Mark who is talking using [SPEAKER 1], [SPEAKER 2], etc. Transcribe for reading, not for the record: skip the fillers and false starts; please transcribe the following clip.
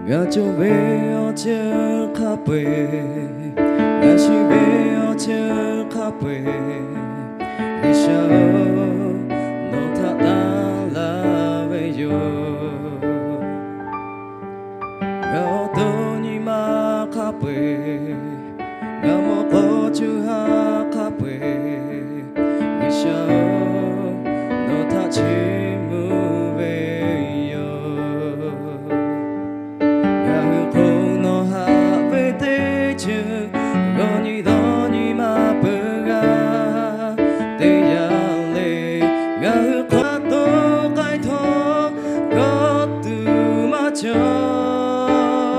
[SPEAKER 1] ngã cho về ở chưa khắp về ngã chỉ về ở chưa khắp về vì sao nó thật là về rồi ngã tôi như mà khắp về ngã một có chưa khắp về vì sao nó thật chỉ 저